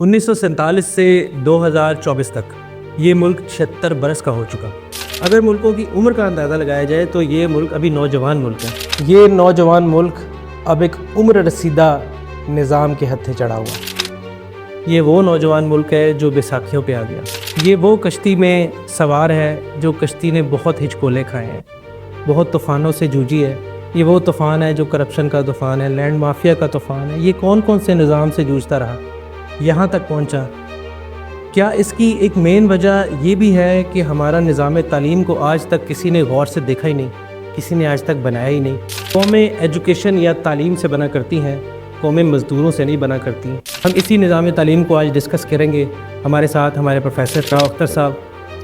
1947 سے 2024 تک یہ ملک 76 برس کا ہو چکا. اگر ملکوں کی عمر کا اندازہ لگایا جائے تو یہ ملک ابھی نوجوان ملک ہے. یہ نوجوان ملک اب ایک عمر رسیدہ نظام کے ہتھے چڑھا ہوا. یہ وہ نوجوان ملک ہے جو بیساکھیوں پہ آ گیا. یہ وہ کشتی میں سوار ہے جو کشتی نے بہت ہچکولے کھائے ہیں, بہت طوفانوں سے جوجھی ہے. یہ وہ طوفان ہے جو کرپشن کا طوفان ہے, لینڈ مافیا کا طوفان ہے. یہ کون کون سے نظام سے جوجھتا رہا, یہاں تک پہنچا. کیا اس کی ایک مین وجہ یہ بھی ہے کہ ہمارا نظام تعلیم کو آج تک کسی نے غور سے دیکھا ہی نہیں, کسی نے آج تک بنایا ہی نہیں. قومیں ایجوکیشن یا تعلیم سے بنا کرتی ہیں, قومیں مزدوروں سے نہیں بنا کرتی. ہم اسی نظام تعلیم کو آج ڈسکس کریں گے. ہمارے ساتھ ہمارے پروفیسر شاہ اختر صاحب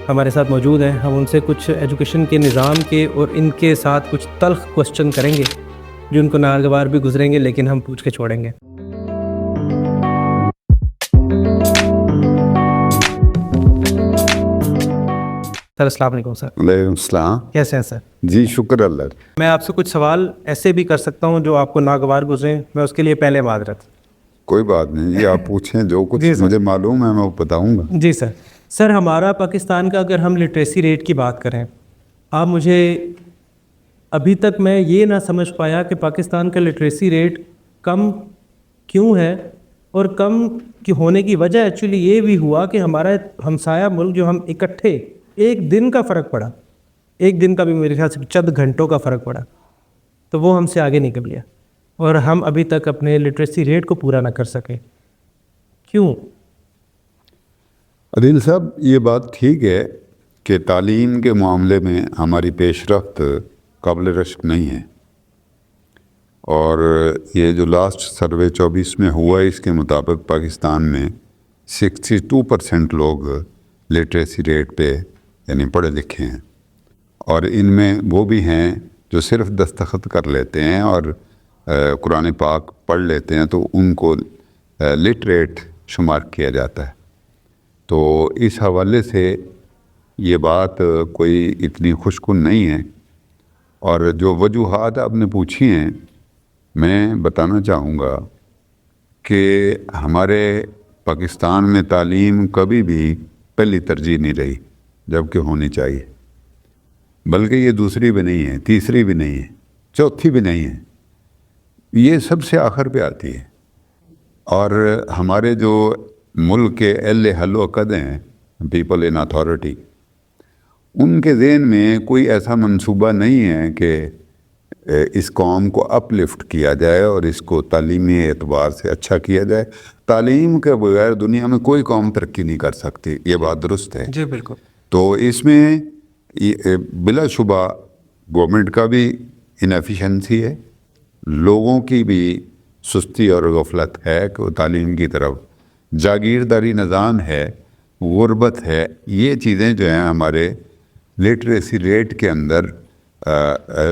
ہمارے ساتھ موجود ہیں. ہم ان سے کچھ ایجوکیشن کے نظام کے اور ان کے ساتھ کچھ تلخ کوسچن کریں گے جو ان کو ناگوار بھی گزریں گے, لیکن ہم پوچھ کے چھوڑیں گے. سر السلام علیکم. سر وعلیکم السلام. کیسے ہیں سر؟ جی شکر اللہ. میں آپ سے کچھ سوال ایسے بھی کر سکتا ہوں جو آپ کو ناگوار گزریں, میں اس کے لیے پہلے معذرت. کوئی بات نہیں, یہ آپ پوچھیں, جو کچھ مجھے معلوم ہے میں وہ بتاؤں گا. جی سر. سر ہمارا پاکستان کا اگر ہم لٹریسی ریٹ کی بات کریں, آپ مجھے ابھی تک میں یہ نہ سمجھ پایا کہ پاکستان کا لٹریسی ریٹ کم کیوں ہے, اور کم کی ہونے کی وجہ ایکچولی یہ بھی ہوا کہ ہمارا ہمسایہ ملک جو ہم اکٹھے ایک دن کا فرق پڑا, ایک دن کا بھی میرے خیال سے چند گھنٹوں کا فرق پڑا, تو وہ ہم سے آگے نکل گیا اور ہم ابھی تک اپنے لٹریسی ریٹ کو پورا نہ کر سکے. کیوں؟ عدیل صاحب, یہ بات ٹھیک ہے کہ تعلیم کے معاملے میں ہماری پیش رفت قابل رشک نہیں ہے, اور یہ جو لاسٹ سروے 24 میں ہوا اس کے مطابق پاکستان میں 62% لوگ لٹریسی ریٹ پہ یعنی پڑھے لکھے ہیں, اور ان میں وہ بھی ہیں جو صرف دستخط کر لیتے ہیں اور قرآن پاک پڑھ لیتے ہیں, تو ان کو لٹریٹ شمار کیا جاتا ہے. تو اس حوالے سے یہ بات کوئی اتنی خوش کن نہیں ہے. اور جو وجوہات آپ نے پوچھی ہیں, میں بتانا چاہوں گا کہ ہمارے پاکستان میں تعلیم کبھی بھی پہلی ترجیح نہیں رہی, جبکہ ہونی چاہیے. بلکہ یہ دوسری بھی نہیں ہے, تیسری بھی نہیں ہے, چوتھی بھی نہیں ہے, یہ سب سے آخر پہ آتی ہے. اور ہمارے جو ملک کے اہل حل و عقد ہیں, پیپل ان اتھارٹی, ان کے ذہن میں کوئی ایسا منصوبہ نہیں ہے کہ اس قوم کو اپ لفٹ کیا جائے اور اس کو تعلیمی اعتبار سے اچھا کیا جائے. تعلیم کے بغیر دنیا میں کوئی قوم ترقی نہیں کر سکتی, یہ بات درست ہے. جی بالکل. تو اس میں بلا شبہ گورنمنٹ کا بھی انیفیشنسی ہے, لوگوں کی بھی سستی اور غفلت ہے کہ وہ تعلیم کی طرف, جاگیرداری نظام ہے, غربت ہے, یہ چیزیں جو ہیں ہمارے لٹریسی ریٹ کے اندر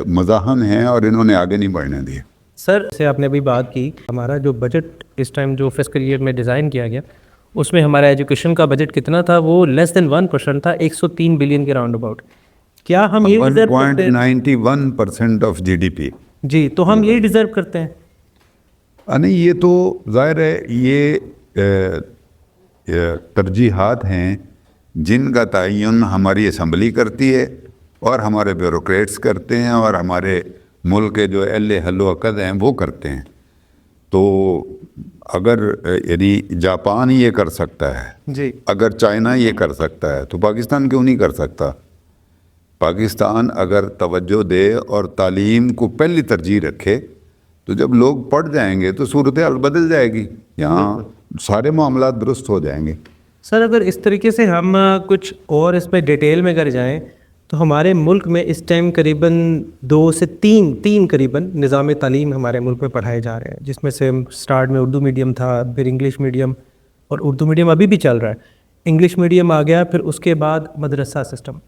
مزاحم ہیں اور انہوں نے آگے نہیں بڑھنے دیے. سر سے آپ نے ابھی بات کی, ہمارا جو بجٹ اس ٹائم جو فسکل ایئر میں ڈیزائن کیا گیا, اس میں ہمارا ایجوکیشن کا بجٹ کتنا تھا؟ وہ لیس دین 1% تھا, 103 بلین کے راؤنڈ اباؤٹ. کیا ہم یہ 1.91% آف GDP. جی, تو ہم یہی ڈیزرو کرتے ہیں؟ نہیں, یہ تو ظاہر ہے یہ ترجیحات ہیں جن کا تعین ہماری اسمبلی کرتی ہے اور ہمارے بیوروکریٹس کرتے ہیں اور ہمارے ملک کے جو اہل حل و عقد ہیں وہ کرتے ہیں. تو اگر یعنی جاپان یہ کر سکتا ہے جی, اگر چائنا یہ کر سکتا ہے, تو پاکستان کیوں نہیں کر سکتا؟ پاکستان اگر توجہ دے اور تعلیم کو پہلی ترجیح رکھے, تو جب لوگ پڑھ جائیں گے تو صورتحال بدل جائے گی, یہاں سارے معاملات درست ہو جائیں گے. سر اگر اس طریقے سے ہم کچھ اور اس پہ ڈیٹیل میں کر جائیں تو ہمارے ملک میں اس ٹائم قریباً 2 سے 3 قریباً نظام تعلیم ہمارے ملک میں پڑھائے جا رہے ہیں, جس میں سے سٹارٹ میں اردو میڈیم تھا, پھر انگلش میڈیم, اور اردو میڈیم ابھی بھی چل رہا ہے, انگلش میڈیم آ گیا, پھر اس کے بعد مدرسہ سسٹم.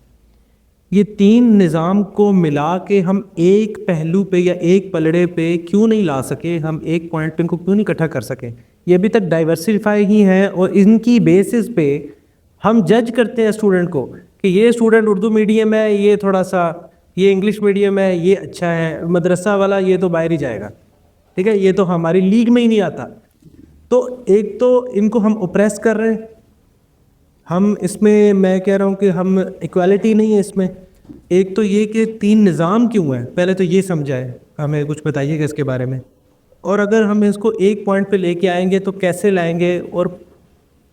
یہ 3 نظام کو ملا کے ہم ایک پہلو پہ یا ایک پلڑے پہ کیوں نہیں لا سکے, ہم ایک پوائنٹ پہ ان کو کیوں نہیں اکٹھا کر سکے؟ یہ ابھی تک ڈائیورسیفائی ہی ہیں, اور ان کی بیسس پہ ہم جج کرتے ہیں اسٹوڈنٹ کو کہ یہ اسٹوڈنٹ اردو میڈیم ہے, یہ تھوڑا سا, یہ انگلش میڈیم ہے, یہ اچھا ہے, مدرسہ والا یہ تو باہر ہی جائے گا. ٹھیک ہے, یہ تو ہماری لیگ میں ہی نہیں آتا. تو ایک تو ان کو ہم اوپریس کر رہے ہیں، ہم اس میں کہہ رہا ہوں کہ ہم ایکوالٹی نہیں ہے اس میں. ایک تو یہ کہ 3 نظام کیوں ہیں، پہلے تو یہ سمجھائے، ہمیں کچھ بتائیے گا اس کے بارے میں. اور اگر ہم اس کو ایک پوائنٹ پہ لے کے آئیں گے تو کیسے لائیں گے، اور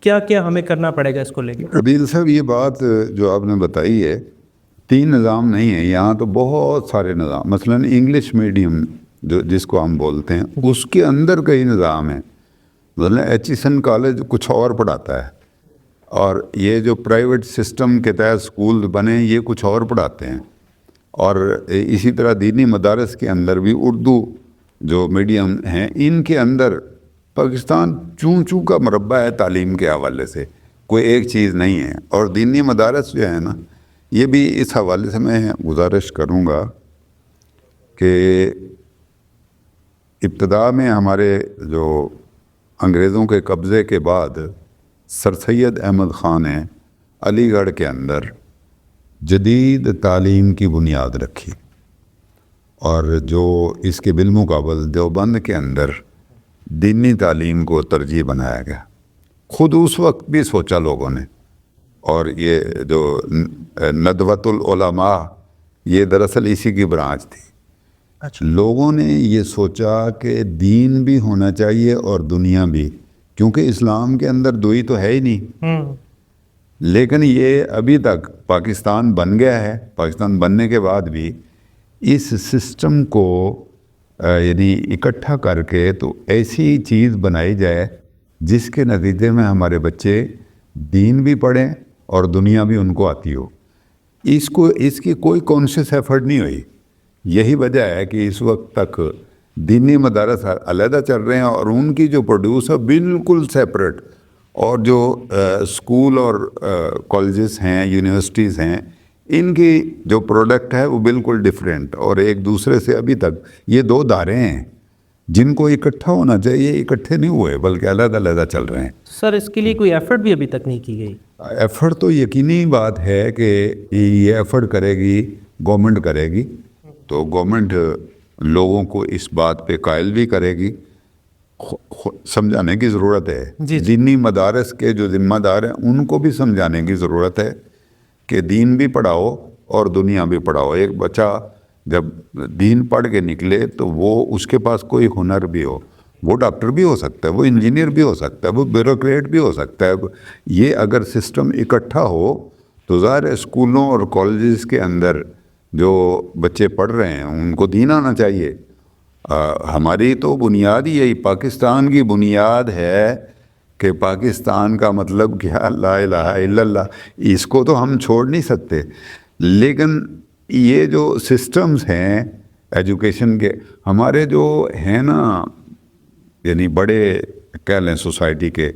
کیا کیا ہمیں کرنا پڑے گا اس کو لے کے. عبیل صاحب، یہ بات جو آپ نے بتائی ہے، 3 نظام نہیں ہے یہاں، تو بہت سارے نظام. مثلا انگلش میڈیم جس کو ہم بولتے ہیں، اس کے اندر کئی نظام ہیں. مثلا ایچیسن کالج کچھ اور پڑھاتا ہے، اور یہ جو پرائیویٹ سسٹم کے تحت اسکول بنے یہ کچھ اور پڑھاتے ہیں. اور اسی طرح دینی مدارس کے اندر بھی اردو جو میڈیم ہیں، ان کے اندر پاکستان چوں چوں کا مربع ہے تعلیم کے حوالے سے، کوئی ایک چیز نہیں ہے. اور دینی مدارس جو ہے نا، یہ بھی اس حوالے سے میں گزارش کروں گا کہ ابتدا میں ہمارے جو انگریزوں کے قبضے کے بعد سر سید احمد خان نے علی گڑھ کے اندر جدید تعلیم کی بنیاد رکھی، اور جو اس کے بالمقابل دیوبند کے اندر دینی تعلیم کو ترجیح بنایا گیا. خود اس وقت بھی سوچا لوگوں نے، اور یہ جو ندوۃ العلماء یہ دراصل اسی کی برانچ تھی. لوگوں نے یہ سوچا کہ دین بھی ہونا چاہیے اور دنیا بھی، کیونکہ اسلام کے اندر دوئی تو ہے ہی نہیں. لیکن یہ ابھی تک پاکستان بن گیا ہے، پاکستان بننے کے بعد بھی اس سسٹم کو یعنی اکٹھا کر کے تو ایسی چیز بنائی جائے جس کے نتیجے میں ہمارے بچے دین بھی پڑھیں اور دنیا بھی ان کو آتی ہو. اس کی کوئی کانشیس ایفرٹ نہیں ہوئی. یہی وجہ ہے کہ اس وقت تک دینی مدارس علیحدہ چل رہے ہیں، اور ان کی جو پروڈیوس ہے بالکل سیپریٹ، اور جو اسکول اور کالجز ہیں، یونیورسٹیز ہیں، ان کی جو پروڈکٹ ہے وہ بالکل ڈیفرینٹ، اور ایک دوسرے سے ابھی تک یہ 2 دھارے ہیں جن کو اکٹھا ہونا چاہیے، اکٹھے نہیں ہوئے بلکہ علیحدہ علیحدہ چل رہے ہیں. سر اس کے لیے کوئی ایفرٹ بھی ابھی تک نہیں کی گئی؟ ایفرٹ تو یقینی بات ہے کہ یہ ایفرٹ کرے گی، گورنمنٹ کرے گی، تو گورنمنٹ لوگوں کو اس بات پہ قائل بھی کرے گی. سمجھانے کی ضرورت ہے. دینی مدارس کے جو ذمہ دار ہیں ان کو بھی سمجھانے کی ضرورت ہے کہ دین بھی پڑھاؤ اور دنیا بھی پڑھاؤ. ایک بچہ جب دین پڑھ کے نکلے تو وہ اس کے پاس کوئی ہنر بھی ہو، وہ ڈاکٹر بھی ہو سکتا ہے، وہ انجینئر بھی ہو سکتا ہے، وہ بیوروکریٹ بھی ہو سکتا ہے. یہ اگر سسٹم اکٹھا ہو تو ظاہر اسکولوں اور کالجز کے اندر جو بچے پڑھ رہے ہیں ان کو دین آنا چاہیے. ہماری تو بنیاد ہی یہی، پاکستان کی بنیاد ہے کہ پاکستان کا مطلب کیا، لا الہ الا اللہ. اس کو تو ہم چھوڑ نہیں سکتے. لیکن یہ جو سسٹمز ہیں ایجوکیشن کے، ہمارے جو ہیں نا، یعنی بڑے کہہ لیں سوسائٹی کے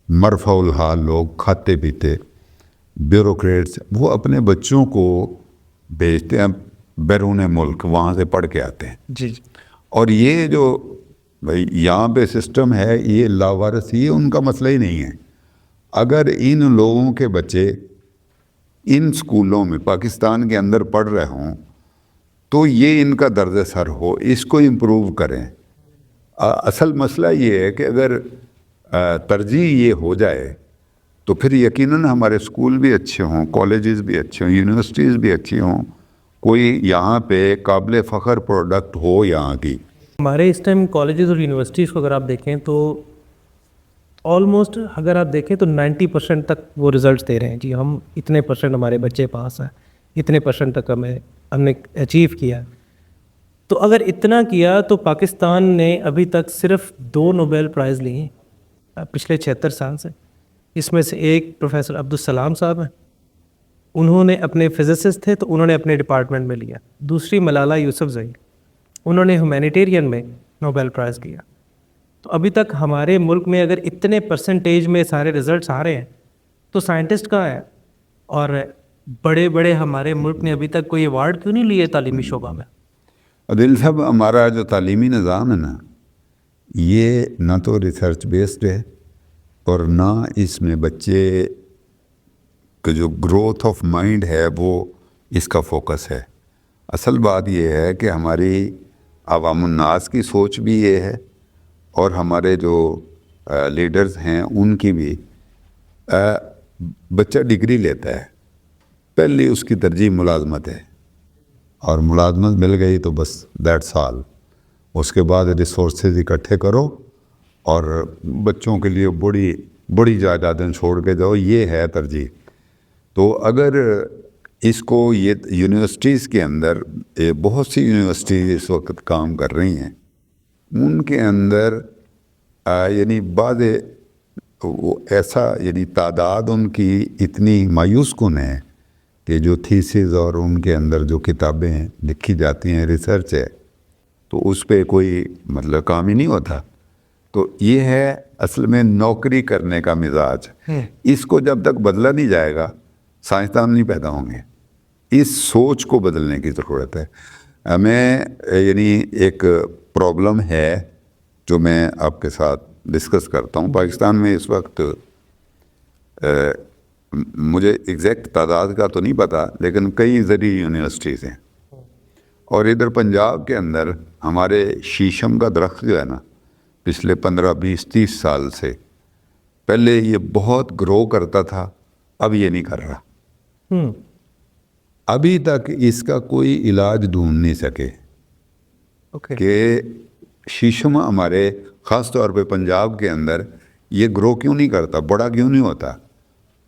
مرفع الحال لوگ، کھاتے پیتے بیوروکریٹس، وہ اپنے بچوں کو بھیجتے ہیں بیرون ملک، وہاں سے پڑھ کے آتے ہیں. جی. اور یہ جو بھائی یہاں پہ سسٹم ہے، یہ لاوارث، یہ ان کا مسئلہ ہی نہیں ہے. اگر ان لوگوں کے بچے ان سکولوں میں پاکستان کے اندر پڑھ رہے ہوں تو یہ ان کا درد سر ہو، اس کو امپروو کریں. اصل مسئلہ یہ ہے کہ اگر ترجیح یہ ہو جائے تو پھر یقیناً ہمارے اسکول بھی اچھے ہوں، کالجز بھی اچھے ہوں، یونیورسٹیز بھی اچھی ہوں، کوئی یہاں پہ قابل فخر پروڈکٹ ہو یہاں کی. ہمارے اس ٹائم کالجز اور یونیورسٹیز کو اگر آپ دیکھیں تو آلموسٹ، اگر آپ دیکھیں تو 90% تک وہ رزلٹس دے رہے ہیں. جی ہم اتنے % ہمارے بچے پاس ہیں، اتنے % تک ہم نے اچیو کیا. تو اگر اتنا کیا تو پاکستان نے ابھی تک صرف 2 نوبیل پرائز لیے ہیں پچھلے 76 سال سے. اس میں سے ایک پروفیسر عبدالسلام صاحب ہیں، انہوں نے اپنے فزسسٹ تھے تو انہوں نے اپنے ڈپارٹمنٹ میں لیا. دوسری ملالہ یوسفزئی، انہوں نے ہیومینیٹیرین میں نوبیل پرائز کیا. تو ابھی تک ہمارے ملک میں اگر اتنے % میں سارے رزلٹس آ رہے ہیں تو سائنٹسٹ کہاں ہے؟ اور بڑے بڑے ہمارے ملک نے ابھی تک کوئی ایوارڈ کیوں نہیں لیے تعلیمی شعبہ میں؟ عادل صاحب، ہمارا جو تعلیمی نظام ہے نا، یہ نہ تو ریسرچ بیسڈ ہے اور نہ اس میں بچے کا جو گروتھ آف مائنڈ ہے وہ اس کا فوکس ہے. اصل بات یہ ہے کہ ہماری عوام الناس کی سوچ بھی یہ ہے، اور ہمارے جو لیڈرز ہیں ان کی بھی بچہ ڈگری لیتا ہے پہلی اس کی ترجیح ملازمت ہے اور ملازمت مل گئی تو بس دیٹس آل. اس کے بعد ریسورسز اکٹھے کرو اور بچوں کے لیے بڑی بڑی جائیدادیں چھوڑ کے جاؤ, یہ ہے ترجیح. تو اگر اس کو یہ یونیورسٹیز کے اندر بہت سی یونیورسٹیز اس وقت کام کر رہی ہیں, ان کے اندر یعنی بعض وہ ایسا یعنی تعداد ان کی اتنی مایوس کن ہے کہ جو تھیسز اور ان کے اندر جو کتابیں لکھی جاتی ہیں, ریسرچ ہے, تو اس پہ کوئی مطلب کام ہی نہیں ہوتا. تو یہ ہے اصل میں نوکری کرنے کا مزاج. اس کو جب تک بدلا نہیں جائے گا سائنسدان نہیں پیدا ہوں گے. اس سوچ کو بدلنے کی ضرورت ہے. ہمیں یعنی ایک پرابلم ہے جو میں آپ کے ساتھ ڈسکس کرتا ہوں. پاکستان میں اس وقت مجھے ایگزیکٹ تعداد کا تو نہیں پتہ, لیکن کئی زرعی یونیورسٹیز ہیں. اور ادھر پنجاب کے اندر ہمارے شیشم کا درخت جو ہے نا, پچھلے 15 20 30 سال سے پہلے یہ بہت گرو کرتا تھا, اب یہ نہیں کر رہا. ابھی تک اس کا کوئی علاج ڈھونڈ نہیں سکے کہ شیشم ہمارے خاص طور پہ پنجاب کے اندر یہ گرو کیوں نہیں کرتا, بڑا کیوں نہیں ہوتا.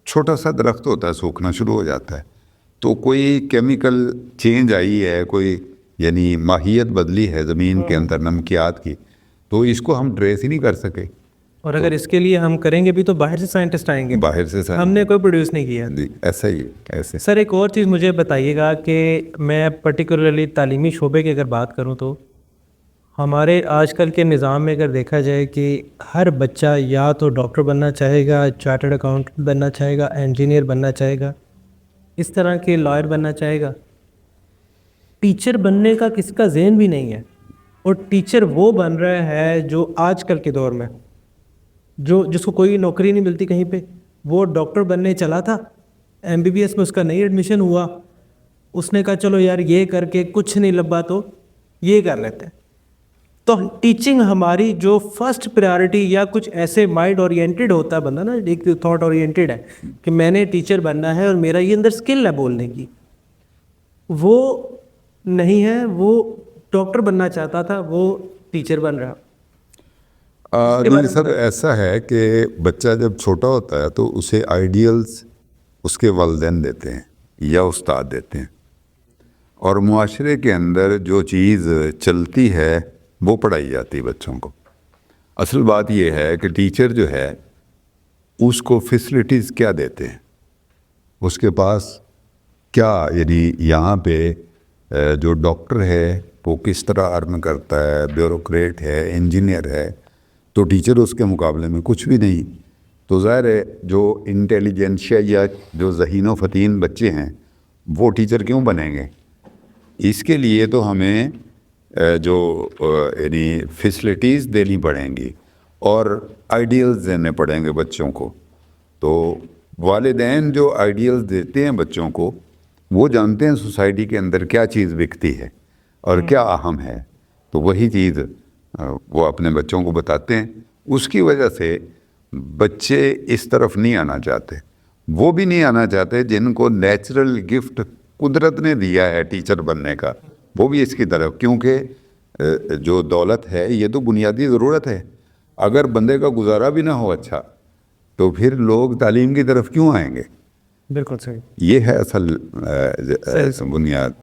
چھوٹا سا درخت ہوتا ہے, سوکھنا شروع ہو جاتا ہے. تو کوئی کیمیکل چینج آئی ہے, کوئی یعنی ماہیت بدلی ہے زمین کے اندر نمکیات کی, تو اس کو ہم ٹریس ہی نہیں کر سکے. اور اگر اس کے لیے ہم کریں گے بھی تو باہر سے سائنٹسٹ آئیں گے, باہر سے ہم نے کوئی پروڈیوس نہیں کیا. جی ایسا ہی ایسے. سر ایک اور چیز مجھے بتائیے گا کہ میں پرٹیکولرلی تعلیمی شعبے کی اگر بات کروں تو ہمارے آج کل کے نظام میں اگر دیکھا جائے کہ ہر بچہ یا تو ڈاکٹر بننا چاہے گا, چارٹرڈ اکاؤنٹنٹ بننا چاہے گا, انجینئر بننا چاہے گا, اس طرح کے لائر بننا چاہے گا. ٹیچر بننے کا کسی کا ذہن بھی نہیں ہے. اور ٹیچر وہ بن رہا ہے جو آج کل کے دور میں جس کو کوئی نوکری نہیں ملتی کہیں پہ, وہ ڈاکٹر بننے چلا تھا, MBBS میں اس کا نہیں ایڈمیشن ہوا, اس نے کہا چلو یار یہ کر کے کچھ نہیں لبا تو یہ کر لیتے ہیں. تو ٹیچنگ ہماری جو فرسٹ پریارٹی یا کچھ ایسے مائنڈ اورینٹیڈ ہوتا ہے بندہ نا, ایک تھاٹ اورینٹیڈ ہے کہ میں نے ٹیچر بننا ہے اور میرا یہ اندر اسکل ہے بولنے کی, وہ نہیں ہے. وہ ڈاکٹر بننا چاہتا تھا, وہ ٹیچر بن رہا. نہیں سر, ایسا ہے کہ بچہ جب چھوٹا ہوتا ہے تو اسے آئیڈیلز اس کے والدین دیتے ہیں یا استاد دیتے ہیں, اور معاشرے کے اندر جو چیز چلتی ہے وہ پڑھائی جاتی ہے بچوں کو. اصل بات یہ ہے کہ ٹیچر جو ہے اس کو فیسلٹیز کیا دیتے ہیں, اس کے پاس کیا یعنی یہاں پہ جو ڈاکٹر ہے وہ کس طرح ارن کرتا ہے, بیوروکریٹ ہے, انجینئر ہے, تو ٹیچر اس کے مقابلے میں کچھ بھی نہیں. تو ظاہر ہے جو انٹیلیجنشیا یا جو ذہین و فطین بچے ہیں وہ ٹیچر کیوں بنیں گے. اس کے لیے تو ہمیں جو یعنی فیسلٹیز دینی پڑیں گی اور آئیڈیلز دینے پڑیں گے بچوں کو. تو والدین جو آئیڈیلز دیتے ہیں بچوں کو, وہ جانتے ہیں سوسائٹی کے اندر کیا چیز بکتی ہے اور کیا اہم ہے, تو وہی چیز وہ اپنے بچوں کو بتاتے ہیں. اس کی وجہ سے بچے اس طرف نہیں آنا چاہتے. وہ بھی نہیں آنا چاہتے جن کو نیچرل گفٹ قدرت نے دیا ہے ٹیچر بننے کا, وہ بھی اس کی طرف, کیونکہ جو دولت ہے یہ تو بنیادی ضرورت ہے. اگر بندے کا گزارا بھی نہ ہو اچھا تو پھر لوگ تعلیم کی طرف کیوں آئیں گے. بالکل صحیح. یہ ہے اصل بنیاد.